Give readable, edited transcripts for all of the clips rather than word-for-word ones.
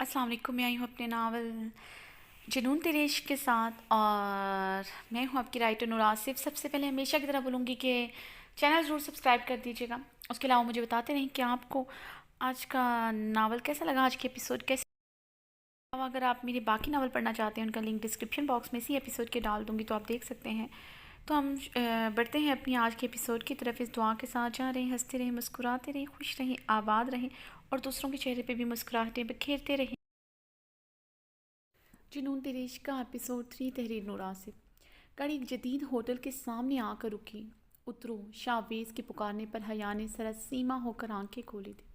السلام علیکم، میں آئی ہوں اپنے ناول جنون تیرے عشق کے ساتھ، اور میں ہوں آپ کی رائٹر نور آصف۔ سب سے پہلے ہمیشہ کی طرح بولوں گی کہ چینل ضرور سبسکرائب کر دیجیے گا۔ اس کے علاوہ مجھے بتاتے رہیں کہ آپ کو آج کا ناول کیسا لگا، آج کے ایپیسوڈ کیسے لگا۔ اگر آپ میرے باقی ناول پڑھنا چاہتے ہیں، ان کا لنک ڈسکرپشن باکس میں اسی ایپیسوڈ کے ڈال دوں گی، تو آپ دیکھ سکتے ہیں۔ تو ہم بڑھتے ہیں اپنی آج کے ایپیسوڈ کی طرف، اس دعا کے ساتھ جا رہے ہیں: ہنستے رہیں، مسکراتے رہیں، خوش رہیں، آباد رہیں، اور دوسروں کے چہرے پہ بھی مسکراہٹیں بکھیرتے رہیں۔ جنون تیرے عشق کا ایپیسوڈ 3، تحریر نور آصف۔ گاڑی ایک جدید ہوٹل کے سامنے آ کر رکی۔ اترو، شاویز کے پکارنے پر حیا نے سراسیمہ ہو کر آنکھیں کھولی تھی۔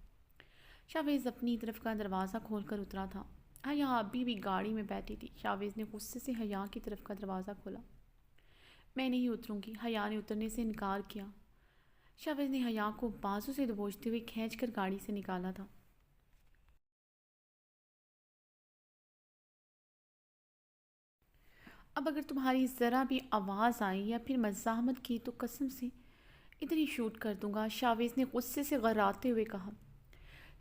شاویز اپنی طرف کا دروازہ کھول کر اترا تھا۔ حیا ابھی بھی گاڑی میں بیٹھی تھی۔ شاویز نے غصے سے حیا کی طرف کا دروازہ کھولا۔ میں نہیں اتروں گی، حیا نے اترنے سے انکار کیا۔ شاویز نے حیا کو بازو سے دبوچتے ہوئے کھینچ کر گاڑی سے نکالا تھا۔ اب اگر تمہاری ذرا بھی آواز آئی یا پھر مزاحمت کی تو قسم سے ادھر ہی شوٹ کر دوں گا، شاویز نے غصے سے غراتے ہوئے کہا۔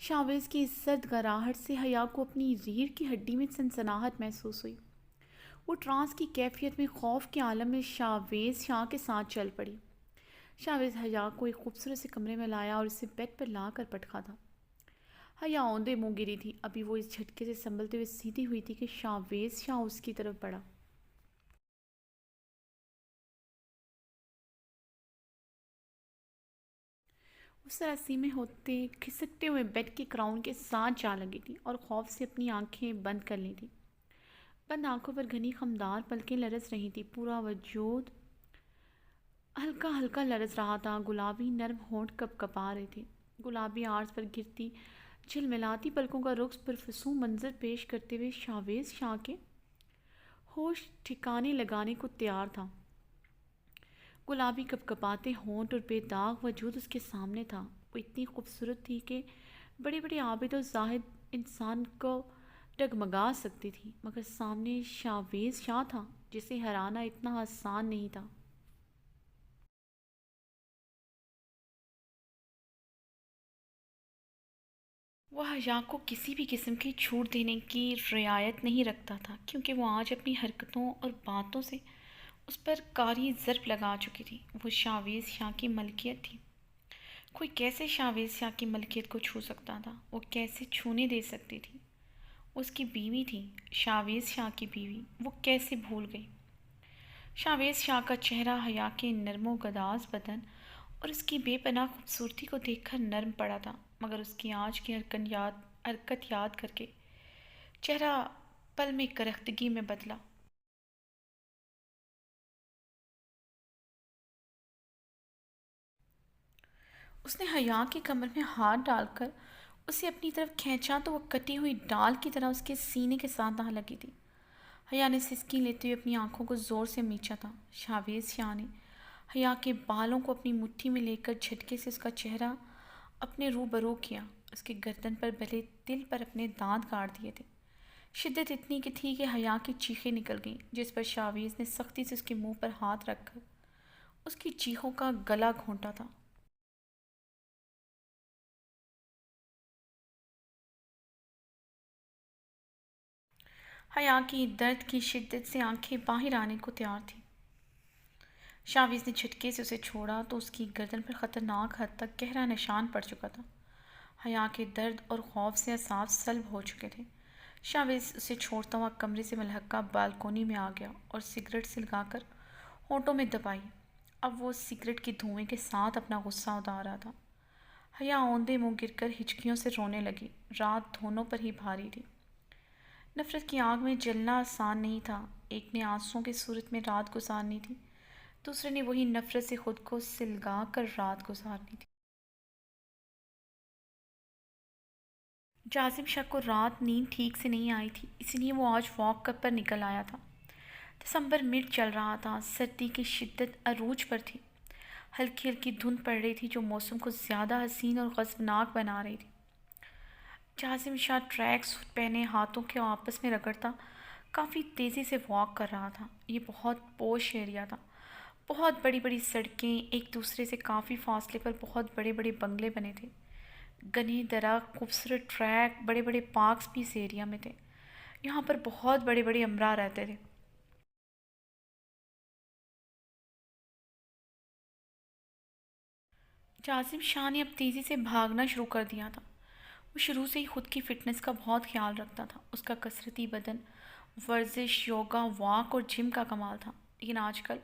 شاویز کی اس سرد گراہٹ سے حیا کو اپنی ریڑھ کی ہڈی میں سنسناہٹ محسوس ہوئی۔ وہ ٹرانس کی کیفیت میں خوف کے عالم میں شاویز شاہ کے ساتھ چل پڑی۔ شاویز حیا کو ایک خوبصورت سے کمرے میں لایا اور اسے بیڈ پر لا کر پٹکا تھا۔ حیا اوندے منہ گری تھی۔ ابھی وہ اس جھٹکے سے سنبھلتے ہوئے سیدھی ہوئی تھی کہ شاویز شاہ اس کی طرف بڑھا۔ وہ سراسیمے ہوتے کھسکتے ہوئے بیڈ کے کراؤن کے ساتھ جا لگی تھی اور خوف سے اپنی آنکھیں بند کر لی تھی۔ بند آنکھوں پر گھنی خمدار پلکیں لرز رہی تھی۔ پورا وجود ہلکا ہلکا لرز رہا تھا۔ گلابی نرم ہونٹ کپ کپا رہے تھے۔ گلابی آرز پر گرتی جھلملاتی پلکوں کا رقص پرفسوں منظر پیش کرتے ہوئے شاویز شاہ کے ہوش ٹھکانے لگانے کو تیار تھا۔ گلابی کپ کپاتے ہونٹ اور بے داغ وجود اس کے سامنے تھا۔ وہ اتنی خوبصورت تھی کہ بڑے بڑے عابد و زاہد انسان کو ڈگمگا سکتی تھی، مگر سامنے شاویز شاہ تھا جسے ہرانا اتنا آسان نہیں تھا۔ وہ حیا کو کسی بھی قسم کی چھوٹ دینے کی رعایت نہیں رکھتا تھا، کیونکہ وہ آج اپنی حرکتوں اور باتوں سے اس پر کاری ضرب لگا چکی تھی۔ وہ شاویز شاہ کی ملکیت تھی۔ کوئی کیسے شاویز شاہ کی ملکیت کو چھو سکتا تھا؟ وہ کیسے چھونے دے سکتی تھی؟ اس کی بیوی تھی، شاویز شاہ کی بیوی۔ وہ کیسے بھول گئی؟ شاویز شاہ کا چہرہ حیا کے نرم و گداز بدن اور اس کی بے پناہ خوبصورتی کو دیکھ کر نرم پڑا تھا، مگر اس کی آج کی حرکت یاد کر کے چہرہ پل میں کرختگی میں بدلا۔ اس نے حیا کی کمر میں ہاتھ ڈال کر اسے اپنی طرف کھینچا تو وہ کٹی ہوئی ڈال کی طرح اس کے سینے کے ساتھ آ لگی تھی۔ حیا نے سسکی لیتے ہوئے اپنی آنکھوں کو زور سے میچا تھا۔ شاویز شاہ نے حیا کے بالوں کو اپنی مٹھی میں لے کر جھٹکے سے اس کا چہرہ اپنے روبرو کیا۔ اس کے گردن پر بھلے دل پر اپنے دانت گاڑ دیے تھے۔ شدت اتنی کی تھی کہ حیا کی چیخیں نکل گئیں، جس پر شاویز نے سختی سے اس کے منہ پر ہاتھ رکھ کر اس کی چیخوں کا گلا گھونٹا تھا۔ حیا کی درد کی شدت سے آنکھیں باہر آنے کو تیار تھیں۔ شاویز نے جھٹکے سے اسے چھوڑا تو اس کی گردن پر خطرناک حد تک گہرا نشان پڑ چکا تھا۔ حیا کے درد اور خوف سے اعصاب سلب ہو چکے تھے۔ شاویز اسے چھوڑتا ہوا کمرے سے ملحقہ بالکونی میں آ گیا اور سگریٹ سلگا کر ہونٹوں میں دبائی۔ اب وہ سگریٹ کے دھوئیں کے ساتھ اپنا غصہ اتار رہا تھا۔ حیا اوندے منہ گر کر ہچکیوں سے رونے لگی۔ رات دونوں پر ہی بھاری تھی۔ نفرت کی آگ میں جلنا آسان نہیں تھا۔ ایک نے آنسوؤں کی صورت میں رات گزارنی تھی، دوسرے نے وہی نفرت سے خود کو سلگا کر رات گزارنی تھی۔ جازم شاہ کو رات نیند ٹھیک سے نہیں آئی تھی، اسی لیے وہ آج واک پر نکل آیا تھا۔ دسمبر مڈ چل رہا تھا۔ سردی کی شدت عروج پر تھی۔ ہلکی ہلکی دھند پڑ رہی تھی جو موسم کو زیادہ حسین اور غضبناک بنا رہی تھی۔ جازم شاہ ٹریک سوٹ پہنے ہاتھوں کے آپس میں رگڑتا کافی تیزی سے واک کر رہا تھا۔ یہ بہت پوش ایریا تھا۔ بہت بڑی بڑی سڑکیں، ایک دوسرے سے کافی فاصلے پر بہت بڑے بڑے بنگلے بنے تھے۔ گھنے درخت، خوبصورت ٹریک، بڑے بڑے پارکس بھی اس ایریا میں تھے۔ یہاں پر بہت بڑے بڑے امبرا رہتے تھے۔ جازم شاہ نے اب تیزی سے بھاگنا شروع کر دیا تھا۔ وہ شروع سے ہی خود کی فٹنس کا بہت خیال رکھتا تھا۔ اس کا کثرتی بدن، ورزش، یوگا، واک اور جم کا کمال تھا، لیکن آج کل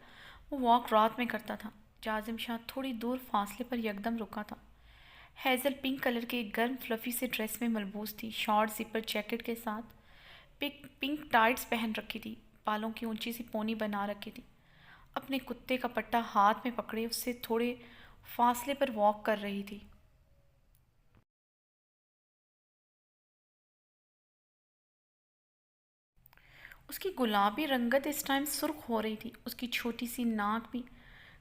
وہ واک رات میں کرتا تھا۔ جازم شاہ تھوڑی دور فاصلے پر یکدم رکا تھا۔ ہیزل پنک کلر کے ایک گرم فلفی سے ڈریس میں ملبوس تھی، شارٹ زپر جیکٹ کے ساتھ پنک ٹائٹس پہن رکھی تھی، بالوں کی اونچی سی پونی بنا رکھی تھی۔ اپنے کتے کا پٹا ہاتھ میں پکڑے اس سے تھوڑے فاصلے پر واک کر رہی تھی۔ اس کی گلابی رنگت اس ٹائم سرخ ہو رہی تھی، اس کی چھوٹی سی ناک بھی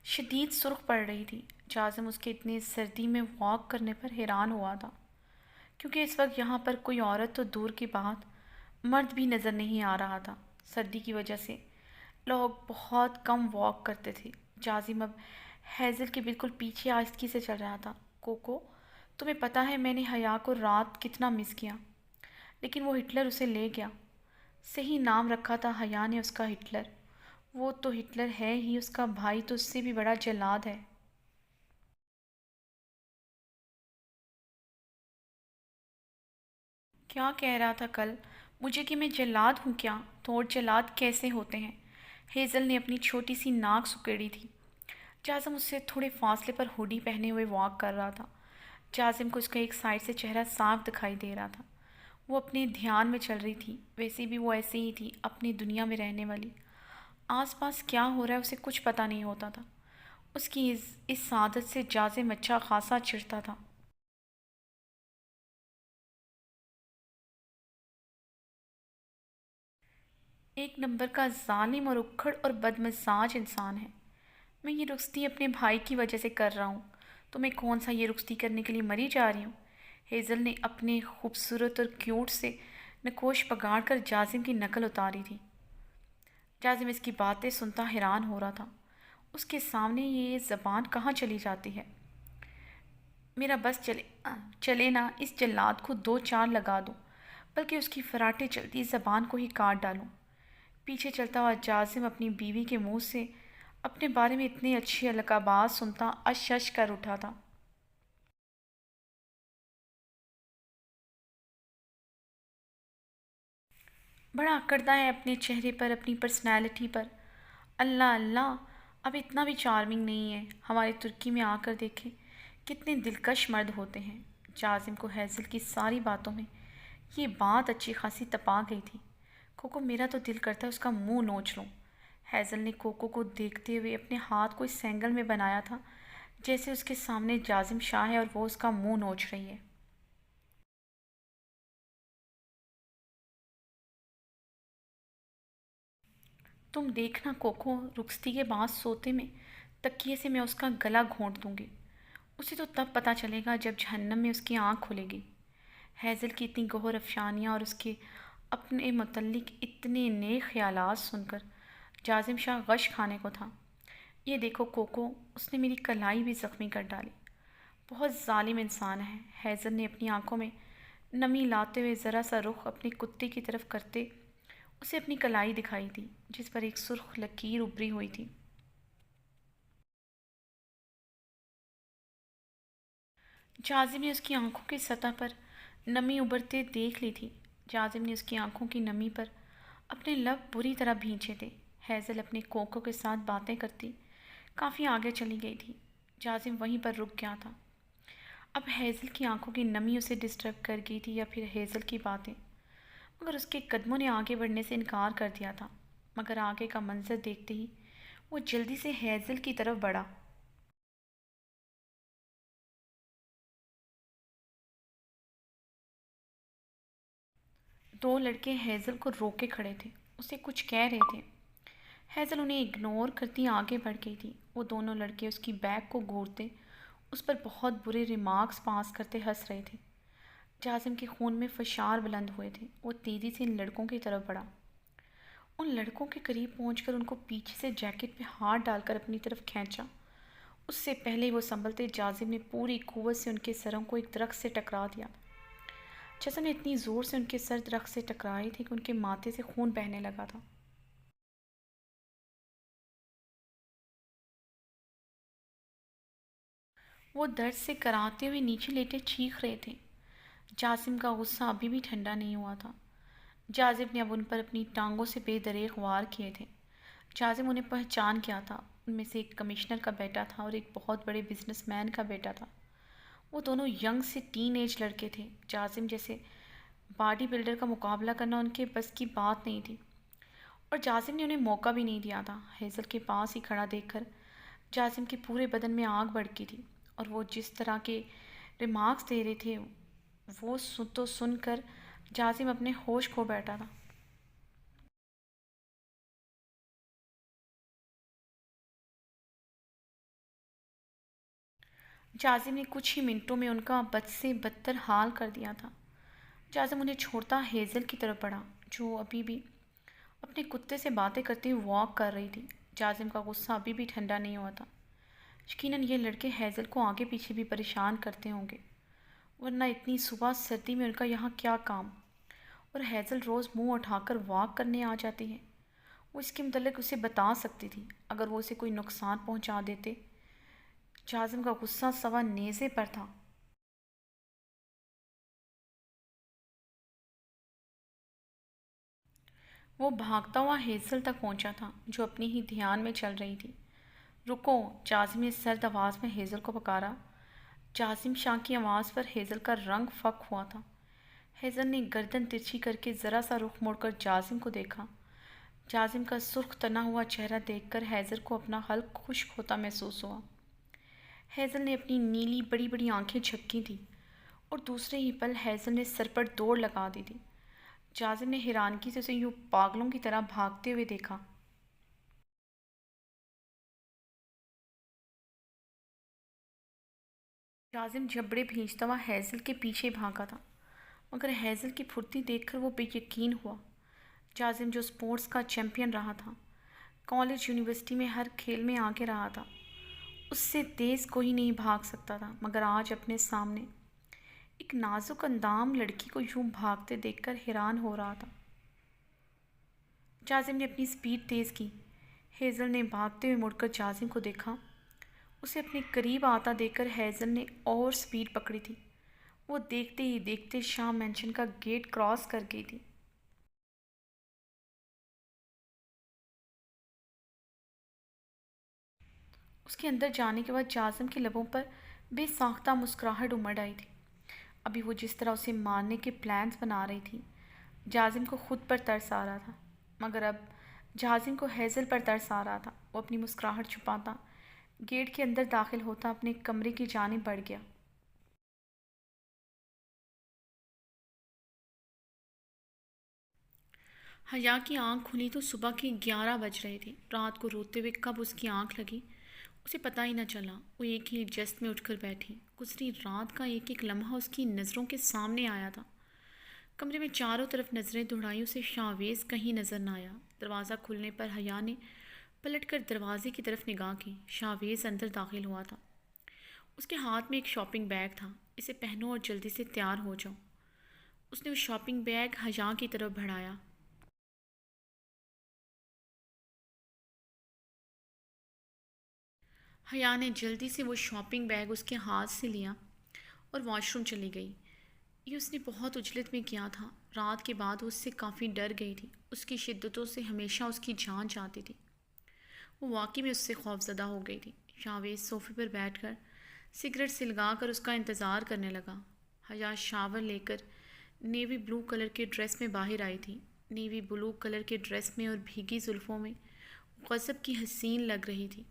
شدید سرخ پڑ رہی تھی۔ جازم اس کے اتنے سردی میں واک کرنے پر حیران ہوا تھا، کیونکہ اس وقت یہاں پر کوئی عورت تو دور کی بات مرد بھی نظر نہیں آ رہا تھا۔ سردی کی وجہ سے لوگ بہت کم واک کرتے تھے۔ جازم اب ہیزل کے بالکل پیچھے آہستگی سے چل رہا تھا۔ کوکو، تمہیں پتہ ہے میں نے حیا کو رات کتنا مس کیا، لیکن وہ ہٹلر اسے لے گیا۔ صحیح نام رکھا تھا حیا نے اس کا، ہٹلر۔ وہ تو ہٹلر ہے ہی، اس کا بھائی تو اس سے بھی بڑا جلاد ہے۔ کیا کہہ رہا تھا کل مجھے کہ میں جلاد ہوں کیا؟ تو اور جلاد کیسے ہوتے ہیں؟ ہیزل نے اپنی چھوٹی سی ناک سکیڑی تھی۔ جازم اس سے تھوڑے فاصلے پر ہوڈی پہنے ہوئے واک کر رہا تھا۔ جازم کو اس کا ایک سائڈ سے چہرہ صاف دکھائی دے رہا تھا۔ وہ اپنے دھیان میں چل رہی تھی، ویسے بھی وہ ایسے ہی تھی، اپنی دنیا میں رہنے والی۔ آس پاس کیا ہو رہا ہے اسے کچھ پتہ نہیں ہوتا تھا۔ اس کی اس عادت سے جازم اچھا خاصا چڑھتا تھا۔ ایک نمبر کا ظالم اور اکھڑ اور بدمزاج انسان ہے۔ میں یہ رخصتی اپنے بھائی کی وجہ سے کر رہا ہوں، تو میں کون سا یہ رخصتی کرنے کے لیے مری جا رہی ہوں؟ ہیزل نے اپنے خوبصورت اور کیوٹ سے نکوش پگاڑ کر جازم کی نقل اتاری تھی۔ جازم اس کی باتیں سنتا حیران ہو رہا تھا۔ اس کے سامنے یہ زبان کہاں چلی جاتی ہے؟ میرا بس چلے نہ اس جلاد کو دو چار لگا دوں، بلکہ اس کی فراٹے چلتی زبان کو ہی کاٹ ڈالوں۔ پیچھے چلتا ہوا جازم اپنی بیوی کے منہ سے اپنے بارے میں اتنے اچھے القابات سنتا اش اش کر اٹھا تھا۔ بڑا اکڑتا ہے اپنے چہرے پر، اپنی پرسنالٹی پر۔ اللہ اللہ، اب اتنا بھی چارمنگ نہیں ہے۔ ہمارے ترکی میں آ کر دیکھے کتنے دلکش مرد ہوتے ہیں۔ جازم کو ہیزل کی ساری باتوں میں یہ بات اچھی خاصی تپا گئی تھی۔ کوکو، میرا تو دل کرتا ہے اس کا منہ نوچ لوں۔ ہیزل نے کوکو کو دیکھتے ہوئے اپنے ہاتھ کو اس اینگل میں بنایا تھا جیسے اس کے سامنے جازم شاہ ہے اور وہ اس کا منہ نوچ رہی ہے۔ تم دیکھنا کوکو، رخصتی کے بعد سوتے میں تکیے سے میں اس کا گلا گھونٹ دوں گی۔ اسے تو تب پتہ چلے گا جب جہنم میں اس کی آنکھ کھلے گی۔ ہیزل کی اتنی گہر افشانیاں اور اس کے اپنے متعلق اتنے نیک خیالات سن کر جازم شاہ غش کھانے کو تھا۔ یہ دیکھو کوکو، اس نے میری کلائی بھی زخمی کر ڈالی۔ بہت ظالم انسان ہے۔ ہیزل نے اپنی آنکھوں میں نمی لاتے ہوئے ذرا سا رخ اپنے کتے کی طرف کرتے اسے اپنی کلائی دکھائی دی، جس پر ایک سرخ لکیر ابری ہوئی تھی۔ جازم نے اس کی آنکھوں کی سطح پر نمی ابھرتے دیکھ لی تھی۔ جازم نے اس کی آنکھوں کی نمی پر اپنے لب بری طرح بھینچے تھے۔ ہیزل اپنے کوکو کے ساتھ باتیں کرتی کافی آگے چلی گئی تھی۔ جازم وہیں پر رک گیا تھا۔ اب ہیزل کی آنکھوں کی نمی اسے ڈسٹرب کر گئی تھی یا پھر ہیزل کی باتیں؟ مگر اس کے قدموں نے آگے بڑھنے سے انکار کر دیا تھا۔ مگر آگے کا منظر دیکھتے ہی وہ جلدی سے ہیزل کی طرف بڑھا۔ دو لڑکے ہیزل کو روک کے کھڑے تھے، اسے کچھ کہہ رہے تھے۔ ہیزل انہیں اگنور کرتی آگے بڑھ گئی تھی۔ وہ دونوں لڑکے اس کی بیگ کو گھورتے اس پر بہت برے ریمارکس پاس کرتے ہنس رہے تھے۔ جازم کے خون میں فشار بلند ہوئے تھے۔ وہ تیزی سے ان لڑکوں کی طرف بڑھا۔ ان لڑکوں کے قریب پہنچ کر ان کو پیچھے سے جیکٹ پہ ہاتھ ڈال کر اپنی طرف کھینچا۔ اس سے پہلے وہ سنبھلتے جازم نے پوری قوت سے ان کے سروں کو ایک درخت سے ٹکرا دیا۔ جازم نے اتنی زور سے ان کے سر درخت سے ٹکرائے تھے کہ ان کے ماتھے سے خون بہنے لگا تھا۔ وہ درد سے کراہتے ہوئے نیچے لیٹے چیخ رہے تھے۔ جازم کا غصہ ابھی بھی ٹھنڈا نہیں ہوا تھا۔ جازم نے اب ان پر اپنی ٹانگوں سے بے دریغ وار کیے تھے۔ جازم انہیں پہچان کیا تھا۔ ان میں سے ایک کمشنر کا بیٹا تھا اور ایک بہت بڑے بزنس مین کا بیٹا تھا۔ وہ دونوں ینگ سے ٹین ایج لڑکے تھے۔ جازم جیسے باڈی بلڈر کا مقابلہ کرنا ان کے بس کی بات نہیں تھی، اور جازم نے انہیں موقع بھی نہیں دیا تھا۔ ہیزل کے پاس ہی کھڑا دیکھ کر جازم کے پورے بدن میں آگ بھڑکی تھی، اور وہ جس طرح کے ریمارکس دے رہے تھے وہ سن کر جازم اپنے ہوش کھو بیٹھا تھا۔ جازم نے کچھ ہی منٹوں میں ان کا بد سے بدتر حال کر دیا تھا۔ جازم انہیں چھوڑتا ہیزل کی طرف بڑھا، جو ابھی بھی اپنے کتے سے باتیں کرتے ہوئے واک کر رہی تھی۔ جازم کا غصہ ابھی بھی ٹھنڈا نہیں ہوا تھا۔ یقیناً یہ لڑکے ہیزل کو آگے پیچھے بھی پریشان کرتے ہوں گے، ورنہ اتنی صبح سردی میں ان کا یہاں کیا کام؟ اور ہیزل روز منہ اٹھا کر واک کرنے آ جاتی ہے۔ وہ اس کے متعلق اسے بتا سکتی تھی اگر وہ اسے کوئی نقصان پہنچا دیتے۔ جازم کا غصہ سوا نیزے پر تھا۔ وہ بھاگتا ہوا ہیزل تک پہنچا تھا، جو اپنی ہی دھیان میں چل رہی تھی۔ رکو! جازم نے سرد آواز میں ہیزل کو پکارا۔ جازم شاہ کی آواز پر ہیزل کا رنگ فک ہوا تھا۔ ہیزل نے گردن ترچھی کر کے ذرا سا رخ موڑ کر جازم کو دیکھا۔ جازم کا سرخ تنا ہوا چہرہ دیکھ کر ہیزل کو اپنا حلق خشک ہوتا محسوس ہوا۔ ہیزل نے اپنی نیلی بڑی بڑی آنکھیں جھپکی تھیں، اور دوسرے ہی پل ہیزل نے سر پر دوڑ لگا دی تھی۔ جازم نے حیرانگی سے اسے یوں پاگلوں کی طرح بھاگتے ہوئے دیکھا۔ جازم جھبڑے بھیجتا ہوا ہیزل کے پیچھے بھاگا تھا، مگر ہیزل کی پھرتی دیکھ کر وہ بے یقین ہوا۔ جازم جو اسپورٹس کا چیمپئن رہا تھا، کالج یونیورسٹی میں ہر کھیل میں آگے رہا تھا، اس سے تیز کوئی نہیں بھاگ سکتا تھا، مگر آج اپنے سامنے ایک نازک اندام لڑکی کو یوں بھاگتے دیکھ کر حیران ہو رہا تھا۔ جازم نے اپنی سپیڈ تیز کی۔ ہیزل نے بھاگتے ہوئے مڑ کر جازم کو دیکھا۔ اسے اپنے قریب آتا دیکھ کر ہیزل نے اور سپیڈ پکڑی تھی۔ وہ دیکھتے ہی دیکھتے شاہ مینشن کا گیٹ کراس کر گئی تھی۔ اس کے اندر جانے کے بعد جازم کے لبوں پر بے ساختہ مسکراہٹ امڑ آئی تھی۔ ابھی وہ جس طرح اسے مارنے کے پلانز بنا رہی تھی، جازم کو خود پر ترس آ رہا تھا، مگر اب جازم کو ہیزل پر ترس آ رہا تھا۔ وہ اپنی مسکراہٹ چھپاتا گیٹ کے اندر داخل ہوتا اپنے کمرے کی جانب بڑھ گیا۔ حیا کی آنکھ کھلی تو صبح کے 11 بج رہے تھے۔ رات کو روتے ہوئے کب اس کی آنکھ لگی اسے پتہ ہی نہ چلا۔ وہ ایک ہی جست میں اٹھ کر بیٹھی۔ گزری رات کا ایک ایک لمحہ اس کی نظروں کے سامنے آیا تھا۔ کمرے میں چاروں طرف نظریں دوڑائی، اسے شاویز کہیں نظر نہ آیا۔ دروازہ کھلنے پر حیا نے پلٹ کر دروازے کی طرف نگاہ کی۔ شاویز اندر داخل ہوا تھا۔ اس کے ہاتھ میں ایک شاپنگ بیگ تھا۔ اسے پہنو اور جلدی سے تیار ہو جاؤ۔ اس نے وہ شاپنگ بیگ حیا کی طرف بڑھایا۔ حیا نے جلدی سے وہ شاپنگ بیگ اس کے ہاتھ سے لیا اور واش روم چلی گئی۔ یہ اس نے بہت عجلت میں کیا تھا۔ رات کے بعد وہ اس سے کافی ڈر گئی تھی۔ اس کی شدتوں سے ہمیشہ اس کی جان جاتی تھی۔ وہ واقعی میں اس سے خوفزدہ ہو گئی تھی۔ شاویز صوفے پر بیٹھ کر سگریٹ سلگا کر اس کا انتظار کرنے لگا۔ حیا شاور لے کر نیوی بلو کلر کے ڈریس میں باہر آئی تھی۔ نیوی بلو کلر کے ڈریس میں اور بھیگی زلفوں میں غضب کی حسین لگ رہی تھی۔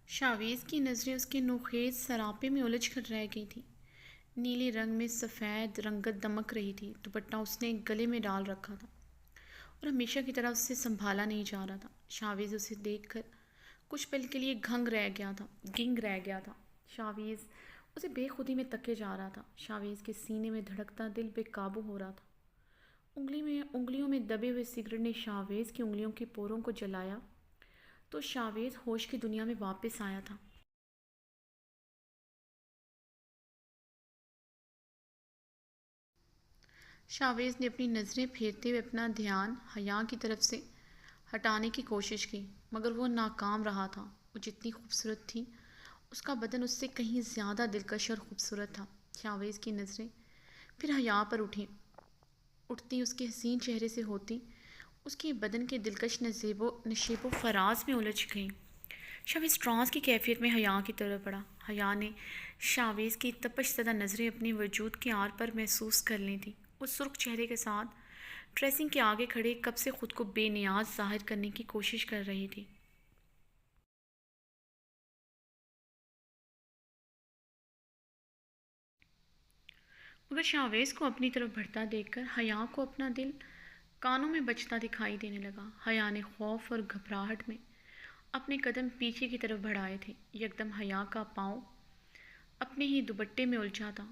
شاویز کی نظریں اس کے نوخیز سراپے میں الجھ کر رہ گئی تھیں۔ نیلے رنگ میں سفید رنگت دمک رہی تھی۔ دوپٹہ اس نے گلے میں ڈال رکھا تھا اور ہمیشہ کی طرح اس سے سنبھالا نہیں جا رہا تھا۔ شاویز اسے دیکھ کر کچھ پل کے لیے گنگ رہ گیا تھا۔ شاویز اسے بے خودی میں تکے جا رہا تھا۔ شاویز کے سینے میں دھڑکتا دل بے قابو ہو رہا تھا۔ انگلیوں میں دبے ہوئے سگریٹ نے شاویز کی انگلیوں کے پوروں کو جلایا تو شاویز ہوش کی دنیا میں واپس آیا تھا۔ شاویز نے اپنی نظریں پھیرتے ہوئے اپنا دھیان حیا کی طرف سے ہٹانے کی کوشش کی، مگر وہ ناکام رہا تھا۔ وہ جتنی خوبصورت تھی، اس کا بدن اس سے کہیں زیادہ دلکش اور خوبصورت تھا۔ شاویز کی نظریں پھر حیا پر اٹھتی اس کے حسین چہرے سے ہوتی اس کے بدن کے دلکش نشیب و فراز میں الجھ گئیں۔ شاویز ٹرانس کی کیفیت میں حیا کی طرف بڑھا۔ حیا نے شاویز کی تپش زدہ نظریں اپنے وجود کے آر پر محسوس کر لی تھیں۔ وہ سرخ چہرے کے ساتھ ڈریسنگ کے آگے کھڑے کپ سے خود کو بے نیاز ظاہر کرنے کی کوشش کر رہی تھی۔ مگر شاویز کو اپنی طرف بڑھتا دیکھ کر حیا کو اپنا دل کانوں میں بجتا دکھائی دینے لگا۔ حیا نے خوف اور گھبراہٹ میں اپنے قدم پیچھے کی طرف بڑھائے تھے۔ یکدم حیا کا پاؤں اپنے ہی دوپٹے میں الجھا تھا۔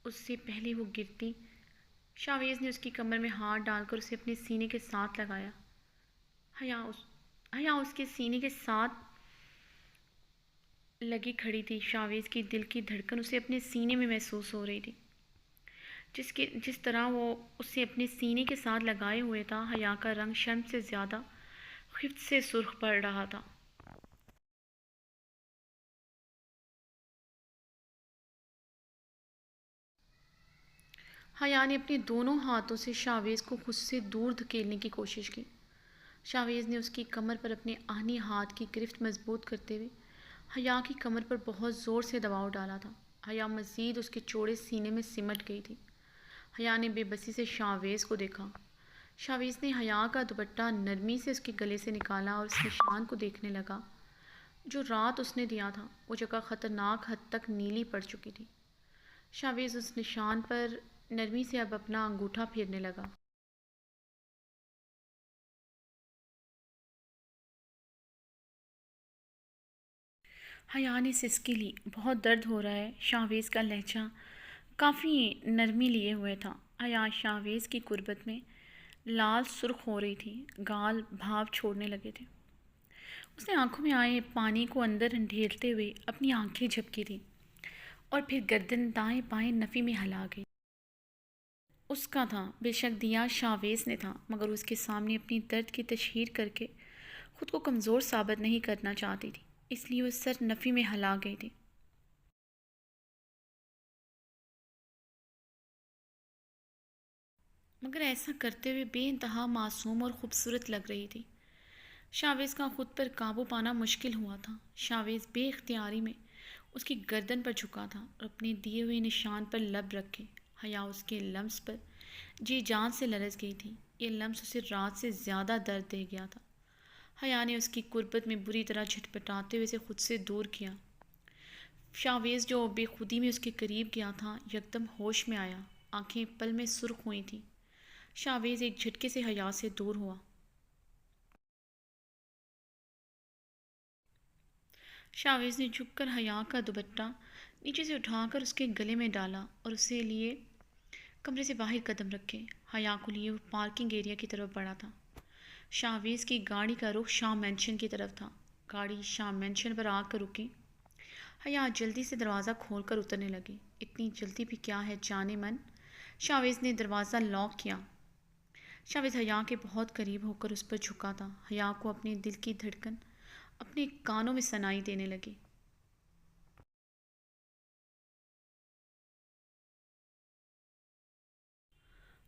اس سے پہلے وہ گرتی، شاویز نے اس کی کمر میں ہاتھ ڈال کر اسے اپنے سینے کے ساتھ لگایا۔ حیا اس کے سینے کے ساتھ لگی کھڑی تھی۔ شاویز کی دل کی دھڑکن اسے اپنے سینے میں محسوس ہو رہی تھی۔ جس طرح وہ اسے اپنے سینے کے ساتھ لگائے ہوئے تھا، حیا کا رنگ شرم سے زیادہ خفت سے سرخ پڑ رہا تھا۔ حیا نے اپنے دونوں ہاتھوں سے شاویز کو خود سے دور دھکیلنے کی کوشش کی۔ شاویز نے اس کی کمر پر اپنے آہنی ہاتھ کی گرفت مضبوط کرتے ہوئے حیا کی کمر پر بہت زور سے دباؤ ڈالا تھا۔ حیا مزید اس کے چوڑے سینے میں سمٹ گئی تھی۔ حیا نے بے بسی سے شاویز کو دیکھا۔ شاویز نے حیا کا دوپٹہ نرمی سے اس کے گلے سے نکالا اور اس نشان کو دیکھنے لگا جو رات اس نے دیا تھا۔ وہ جگہ خطرناک حد تک نیلی پڑ چکی تھی۔ شاویز اس نشان پر نرمی سے اب اپنا انگوٹھا پھیرنے لگا۔ حیا نے سسکی لی۔ بہت درد ہو رہا ہے۔ شاویز کا لہجہ کافی نرمی لیے ہوئے تھا۔ حیا شاویز کی قربت میں لال سرخ ہو رہی تھی، گال بھاپ چھوڑنے لگے تھے۔ اس نے آنکھوں میں آئے پانی کو اندر ڈھیلتے ہوئے اپنی آنکھیں جھپکی تھی اور پھر گردن دائیں بائیں نفی میں ہلا گئی۔ اس کا تھا، بے شک دیا شاویز نے تھا، مگر اس کے سامنے اپنی درد کی تشہیر کر کے خود کو کمزور ثابت نہیں کرنا چاہتی تھی، اس لیے وہ سر نفی میں ہلا گئی تھی۔ مگر ایسا کرتے ہوئے بے انتہا معصوم اور خوبصورت لگ رہی تھی۔ شاویز کا خود پر قابو پانا مشکل ہوا تھا۔ شاویز بے اختیاری میں اس کی گردن پر جھکا تھا اور اپنے دیے ہوئے نشان پر لب رکھے حیا اس کے لمس پر جی جان سے لرز گئی تھی۔ یہ لمس اسے رات سے زیادہ درد دے گیا تھا۔ حیا نے اس کی قربت میں بری طرح جھٹپٹاتے ہوئے اسے خود سے دور کیا۔ شاویز جو بے خودی میں اس کے قریب گیا تھا یکدم ہوش میں آیا، آنکھیں پل میں سرخ ہوئی تھیں۔ شاویز ایک جھٹکے سے حیا سے دور ہوا۔ شاویز نے جھک کر حیا کا دوپٹہ نیچے سے اٹھا کر اس کے گلے میں ڈالا اور اسے لیے کمرے سے باہر قدم رکھے۔ حیا کو لیے وہ پارکنگ ایریا کی طرف بڑھا تھا۔ شاویز کی گاڑی کا رخ شاہ مینشن کی طرف تھا۔ گاڑی شاہ مینشن پر آ کر رکی۔ حیا جلدی سے دروازہ کھول کر اترنے لگی۔ اتنی جلدی بھی کیا ہے جانے من؟ شاویز نے دروازہ لاک کیا۔ شاویز حیا کے بہت قریب ہو کر اس پر جھکا تھا۔ حیا کو اپنے دل کی دھڑکن اپنے کانوں میں سنائی دینے لگی۔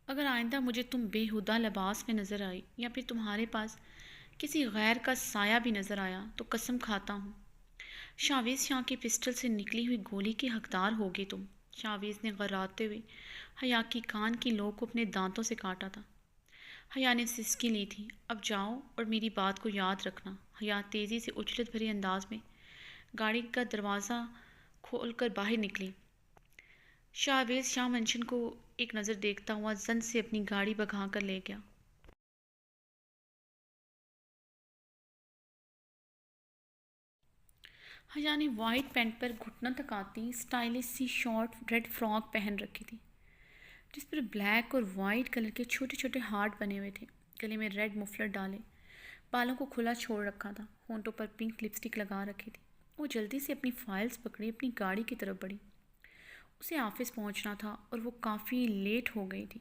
اگر آئندہ مجھے تم بے ہدہ لباس میں نظر آئی یا پھر تمہارے پاس کسی غیر کا سایہ بھی نظر آیا تو قسم کھاتا ہوں شاویز شاہ کے پسٹل سے نکلی ہوئی گولی کے حقدار ہوگے تم۔ شاویز نے غراتے ہوئے حیا کی کان کی لو کو اپنے دانتوں سے کاٹا تھا۔ حیا نے سسکی لی تھی۔ اب جاؤ اور میری بات کو یاد رکھنا۔ حیا تیزی سے اجلت بھرے انداز میں گاڑی کا دروازہ کھول کر باہر نکلی۔ شاویز شاہ منشن کو ایک نظر دیکھتا ہوا زن سے اپنی گاڑی بھگا کر لے گیا۔ حیا نے وائٹ پینٹ پر گھٹنا تک آتی سٹائلش سی شارٹ ریڈ فراک پہن رکھی تھی جس پر بلیک اور وائٹ کلر کے چھوٹے چھوٹے ہارٹ بنے ہوئے تھے. گلے میں ریڈ مفلر ڈالے، بالوں کو کھلا چھوڑ رکھا تھا، ہونٹوں پر پنک لپسٹک لگا رکھی تھی. وہ جلدی سے اپنی فائلز پکڑی اپنی گاڑی کی طرف بڑھی. اسے آفس پہنچنا تھا اور وہ کافی لیٹ ہو گئی تھی.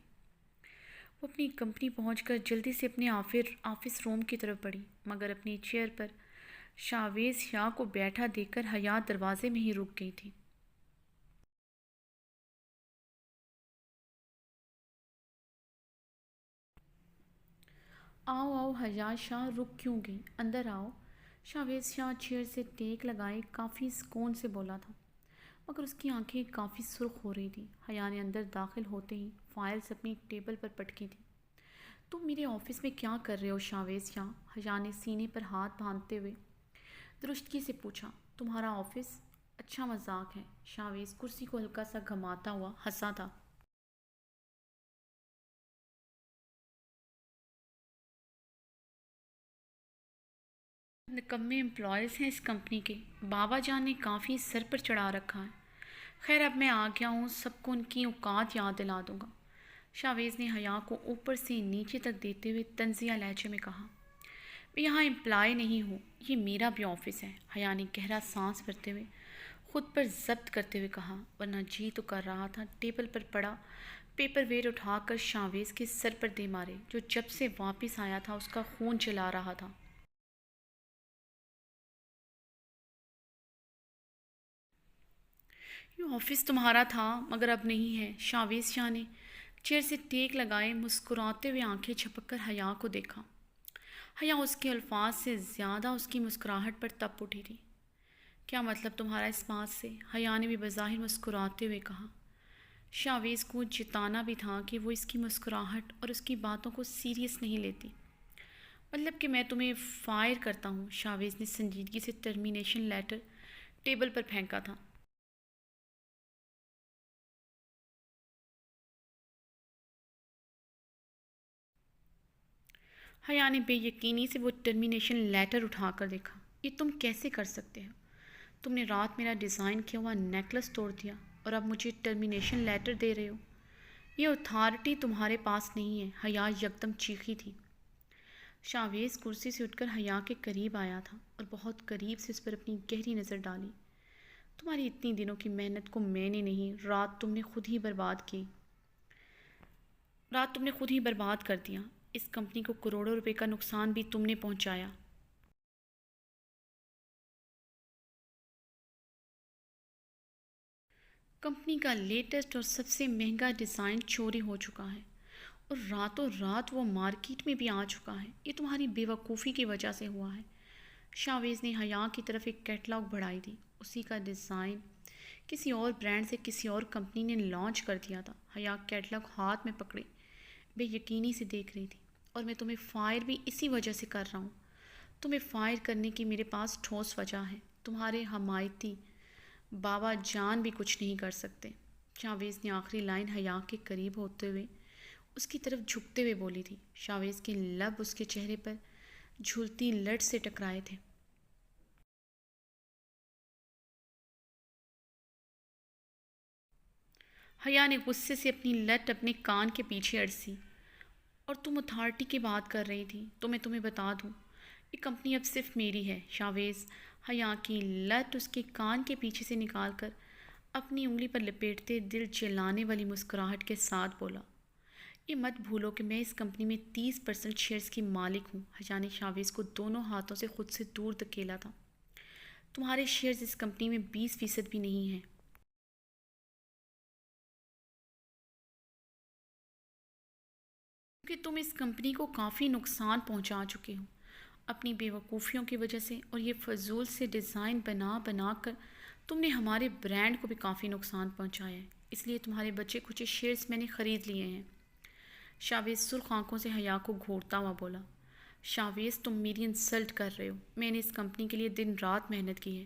وہ اپنی کمپنی پہنچ کر جلدی سے اپنے آفس روم کی طرف بڑھی، مگر اپنی چیئر پر شاویز شاہ کو بیٹھا دیکھ کر حیا دروازے میں ہی رک گئی تھی. آؤ آؤ حیا شاہ، رک کیوں گئی؟ اندر آؤ. شاویز شاہ چیئر سے ٹیک لگائے کافی سکون سے بولا تھا، مگر اس کی آنکھیں کافی سرخ ہو رہی تھیں. حیا نے اندر داخل ہوتے ہی فائلز اپنی ٹیبل پر پٹکی تھی. تم میرے آفس میں کیا کر رہے ہو شاویز شاہ؟ حیا نے سینے پر ہاتھ باندھتے ہوئے درستگی سے پوچھا. تمہارا آفس؟ اچھا مذاق ہے. شاویز کرسی کو ہلکا سا گھماتا ہوا ہنسا تھا. نکمے امپلائیز ہیں اس کمپنی کے، بابا جان نے کافی سر پر چڑھا رکھا ہے. خیر اب میں آ گیا ہوں، سب کو ان کی اوقات یاد دلا دوں گا. شاویز نے حیا کو اوپر سے نیچے تک دیتے ہوئے طنزیہ لہجے میں کہا. میں یہاں امپلائی نہیں ہوں، یہ میرا بھی آفس ہے. حیا نے گہرا سانس بھرتے ہوئے خود پر ضبط کرتے ہوئے کہا، ورنہ جی تو کر رہا تھا ٹیبل پر پڑا پیپر ویٹ اٹھا کر شاویز کے سر پر دے مارے، جو جب سے واپس آیا تھا اس کا خون چلا رہا تھا. یہ آفس تمہارا تھا مگر اب نہیں ہے. شاویز شاہ نے چیئر سے ٹیک لگائے مسکراتے ہوئے آنکھیں جھپک کر حیا کو دیکھا. حیا اس کے الفاظ سے زیادہ اس کی مسکراہٹ پر تپ اٹھی تھی. کیا مطلب تمہارا اس بات سے؟ حیا نے بھی بظاہر مسکراتے ہوئے کہا. شاویز کو جتانا بھی تھا کہ وہ اس کی مسکراہٹ اور اس کی باتوں کو سیریس نہیں لیتی. مطلب کہ میں تمہیں فائر کرتا ہوں. شاویز نے سنجیدگی سے ٹرمینیشن لیٹر ٹیبل پر پھینکا تھا. حیا نے بے یقینی سے وہ ٹرمینیشن لیٹر اٹھا کر دیکھا. یہ تم کیسے کر سکتے ہو؟ تم نے رات میرا ڈیزائن کیا ہوا نیکلس توڑ دیا اور اب مجھے ٹرمینیشن لیٹر دے رہے ہو؟ یہ اتھارٹی تمہارے پاس نہیں ہے. حیا یکدم چیخی تھی. شاویز کرسی سے اٹھ کر حیا کے قریب آیا تھا اور بہت قریب سے اس پر اپنی گہری نظر ڈالی. تمہاری اتنی دنوں کی محنت کو میں نے نہیں، رات تم نے خود ہی برباد کر دیا. اس کمپنی کو کروڑوں روپے کا نقصان بھی تم نے پہنچایا. کمپنی کا لیٹسٹ اور سب سے مہنگا ڈیزائن چوری ہو چکا ہے اور راتوں رات وہ مارکیٹ میں بھی آ چکا ہے. یہ تمہاری بے وقوفی کی وجہ سے ہوا ہے. شاویز نے حیا کی طرف ایک کیٹلاگ بڑھائی دی. اسی کا ڈیزائن کسی اور برانڈ سے کسی اور کمپنی نے لانچ کر دیا تھا. حیا کیٹلاگ ہاتھ میں پکڑے بے یقینی سے دیکھ رہی تھی. اور میں تمہیں فائر بھی اسی وجہ سے کر رہا ہوں. تمہیں فائر کرنے کی میرے پاس ٹھوس وجہ ہے. تمہارے حمایتی بابا جان بھی کچھ نہیں کر سکتے. شاویز نے آخری لائن حیا کے قریب ہوتے ہوئے اس کی طرف جھکتے ہوئے بولی تھی. شاویز کے لب اس کے چہرے پر جھولتی لٹ سے ٹکرائے تھے. حیا نے غصے سے اپنی لٹ اپنے کان کے پیچھے اڑسی. اور تم اتھارٹی کی بات کر رہی تھی تو میں تمہیں بتا دوں، یہ کمپنی اب صرف میری ہے. شاویز حیا کی لٹ اس کے کان کے پیچھے سے نکال کر اپنی انگلی پر لپیٹتے دل جلانے والی مسکراہٹ کے ساتھ بولا. یہ مت بھولو کہ میں اس کمپنی میں 30% شیئرز کی مالک ہوں. حیا نے شاویز کو دونوں ہاتھوں سے خود سے دور دھکیلا تھا. تمہارے شیئرز اس کمپنی میں 20% بھی نہیں ہیں. کیونکہ تم اس کمپنی کو کافی نقصان پہنچا چکے ہو اپنی بے وقوفیوں کی وجہ سے، اور یہ فضول سے ڈیزائن بنا بنا کر تم نے ہمارے برانڈ کو بھی کافی نقصان پہنچایا ہے. اس لیے تمہارے بچے کچھ شیئرز میں نے خرید لیے ہیں. شاویز سرخ آنکھوں سے حیا کو گھورتا ہوا بولا. شاویز تم میری انسلٹ کر رہے ہو. میں نے اس کمپنی کے لیے دن رات محنت کی ہے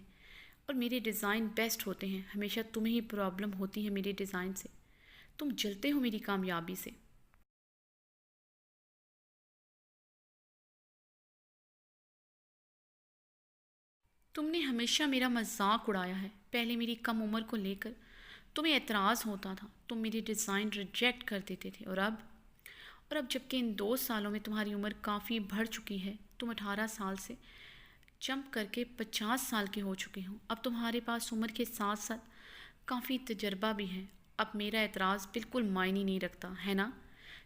اور میرے ڈیزائن بیسٹ ہوتے ہیں. ہمیشہ تمہیں ہی پرابلم ہوتی ہے میرے ڈیزائن سے. تم جلتے ہو میری کامیابی سے. تم نے ہمیشہ میرا مذاق اڑایا ہے. پہلے میری کم عمر کو لے کر تمہیں اعتراض ہوتا تھا، تم میری ڈیزائن ریجیکٹ کر دیتے تھے، اور اب جب کہ ان 2 سالوں میں تمہاری عمر کافی بڑھ چکی ہے، تم 18 سال سے جمپ کر کے 50 سال کے ہو چکے ہوں، اب تمہارے پاس عمر کے ساتھ ساتھ کافی تجربہ بھی ہے، اب میرا اعتراض بالکل معنی نہیں رکھتا ہے نا؟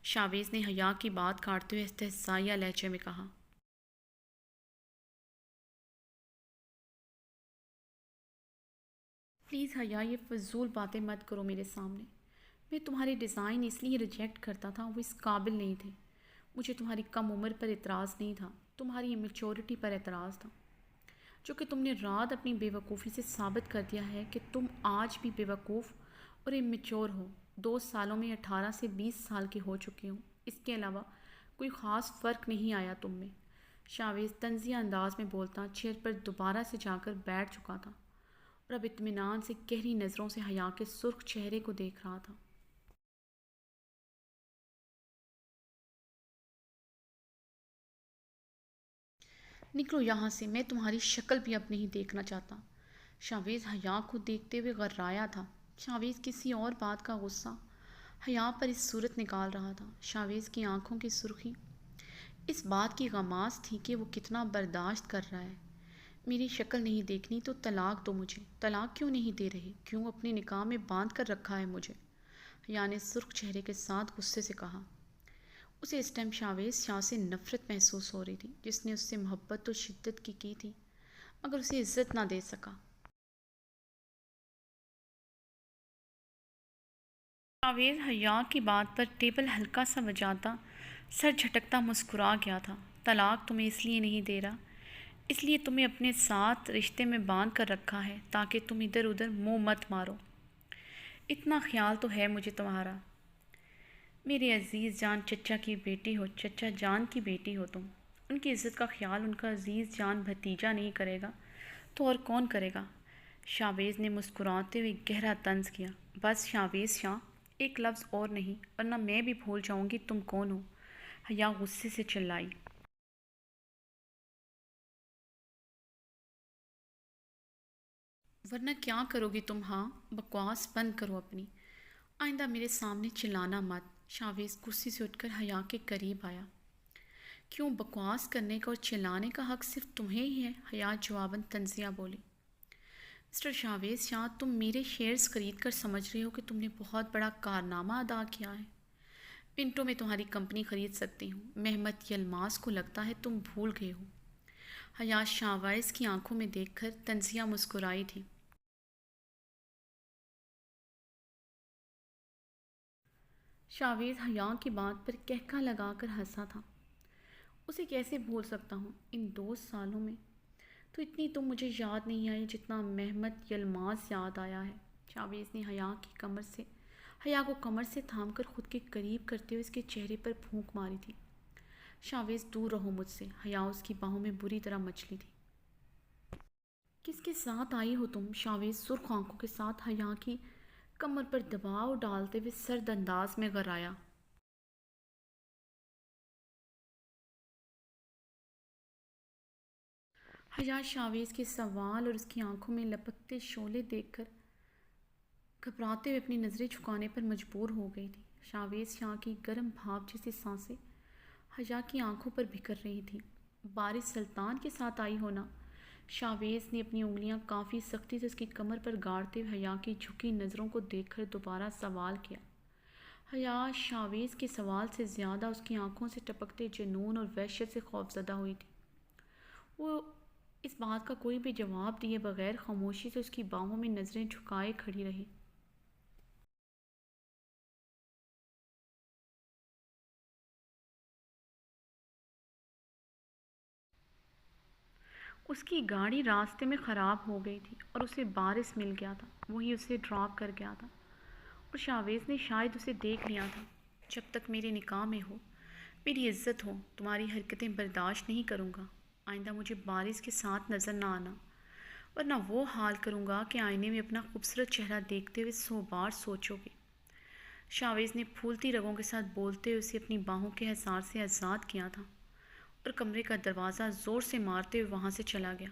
شاویز نے حیا کی بات کاٹتے ہوئے استہزائیہ لہجے میں کہا۔ پلیز حیا، یہ فضول باتیں مت کرو میرے سامنے۔ میں تمہارے ڈیزائن اس لیے ریجیکٹ کرتا تھا، وہ اس قابل نہیں تھے۔ مجھے تمہاری کم عمر پر اعتراض نہیں تھا، تمہاری میچورٹی پر اعتراض تھا، جو کہ تم نے رات اپنی بے وقوفی سے ثابت کر دیا ہے کہ تم آج بھی بے وقوف اور امیچور ہو۔ 2 سالوں میں 18 سے 20 سال کے ہو چکے ہوں، اس کے علاوہ کوئی خاص فرق نہیں آیا تم میں۔ شاویز طنزیہ انداز میں بولتا چیئر پر دوبارہ سے جا کر بیٹھ چکا تھا اور اب اطمینان سے گہری نظروں سے حیا کے سرخ چہرے کو دیکھ رہا تھا۔ نکلو یہاں سے، میں تمہاری شکل بھی اب نہیں دیکھنا چاہتا۔ شاویز حیا کو دیکھتے ہوئے غرایا تھا۔ شاویز کسی اور بات کا غصہ حیا پر اس صورت نکال رہا تھا۔ شاویز کی آنکھوں کی سرخی اس بات کی غماز تھی کہ وہ کتنا برداشت کر رہا ہے۔ میری شکل نہیں دیکھنی تو طلاق دو مجھے۔ طلاق کیوں نہیں دے رہے؟ کیوں اپنے نکاح میں باندھ کر رکھا ہے مجھے؟ حیا نے سرخ چہرے کے ساتھ غصے سے کہا۔ اسے اس ٹائم شاویز شاہ سے نفرت محسوس ہو رہی تھی، جس نے اس سے محبت تو شدت کی تھی مگر اسے عزت نہ دے سکا۔ شاویز حیا کی بات پر ٹیبل ہلکا سا بجاتا سر جھٹکتا مسکرا گیا تھا۔ طلاق تمہیں اس لیے نہیں دے رہا، اس لیے تمہیں اپنے ساتھ رشتے میں باندھ کر رکھا ہے تاکہ تم ادھر ادھر منہ مت مارو۔ اتنا خیال تو ہے مجھے تمہارا۔ میرے عزیز جان چچا کی بیٹی ہو، چچا جان کی بیٹی ہو تم۔ ان کی عزت کا خیال ان کا عزیز جان بھتیجا نہیں کرے گا تو اور کون کرے گا؟ شاویز نے مسکراتے ہوئے گہرا طنز کیا۔ بس شاویز شاہ، ایک لفظ اور نہیں ورنہ میں بھی بھول جاؤں گی تم کون ہو۔ حیا غصے سے چلائی۔ ورنہ کیا کرو گی تم؟ ہاں، بکواس بند کرو اپنی، آئندہ میرے سامنے چلانا مت۔ شاویز کرسی سے اٹھ کر حیا کے قریب آیا۔ کیوں؟ بکواس کرنے کا اور چلانے کا حق صرف تمہیں ہی ہے، حیا جواباً طنزیہ بولی۔ مسٹر شاویز شاہ، تم میرے شیئرز خرید کر سمجھ رہے ہو کہ تم نے بہت بڑا کارنامہ ادا کیا ہے۔ منٹوں میں تمہاری کمپنی خرید سکتی ہوں۔ مہمت یلماز کو لگتا ہے تم بھول گئے ہو۔ حیا شاویز کی آنکھوں میں دیکھ کر طنزیہ مسکرائی تھی۔ شاویز حیا کی بات پر کہکا لگا کر ہنسا تھا۔ اسے کیسے بھول سکتا ہوں؟ ان 2 سالوں میں تو اتنی تم مجھے یاد نہیں آئی جتنا مہمت یلماز یاد آیا ہے۔ شاویز نے حیا کو کمر سے تھام کر خود کے قریب کرتے ہوئے اس کے چہرے پر پھونک ماری تھی۔ شاویز دور رہو مجھ سے۔ حیا اس کی باہوں میں بری طرح مچلی تھی۔ کس کے ساتھ آئی ہو تم؟ شاویز سرخ آنکھوں کے ساتھ حیا کی کمر پر دباؤ ڈالتے ہوئے سرد انداز میں غرایا۔ حیا شاویز کے سوال اور اس کی آنکھوں میں لپکتے شعلے دیکھ کر گھبراتے ہوئے اپنی نظریں جھکانے پر مجبور ہو گئی تھی۔ شاویز شاہ کی گرم بھاپ جیسی سانسیں حیا کی آنکھوں پر بکھر رہی تھیں۔ بارش سلطان کے ساتھ آئی ہونا؟ شاویز نے اپنی انگلیاں کافی سختی سے اس کی کمر پر گاڑتے ہوئے حیا کی جھکی نظروں کو دیکھ کر دوبارہ سوال کیا۔ حیا شاویز کے سوال سے زیادہ اس کی آنکھوں سے ٹپکتے جنون اور وحشت سے خوفزدہ ہوئی تھی۔ وہ اس بات کا کوئی بھی جواب دیے بغیر خاموشی سے اس کی باہوں میں نظریں جھکائے کھڑی رہی۔ اس کی گاڑی راستے میں خراب ہو گئی تھی اور اسے بارش مل گیا تھا، وہی اسے ڈراپ کر گیا تھا، اور شاویز نے شاید اسے دیکھ لیا تھا۔ جب تک میرے نکاح میں ہو، میری عزت ہو، تمہاری حرکتیں برداشت نہیں کروں گا۔ آئندہ مجھے بارش کے ساتھ نظر نہ آنا، ورنہ وہ حال کروں گا کہ آئینے میں اپنا خوبصورت چہرہ دیکھتے ہوئے 100 بار سوچو گے۔ شاویز نے پھولتی رگوں کے ساتھ بولتے ہوئے اسے اپنی باہوں کے حصار سے آزاد کیا تھا اور کمرے کا دروازہ زور سے مارتے ہوئے وہاں سے چلا گیا۔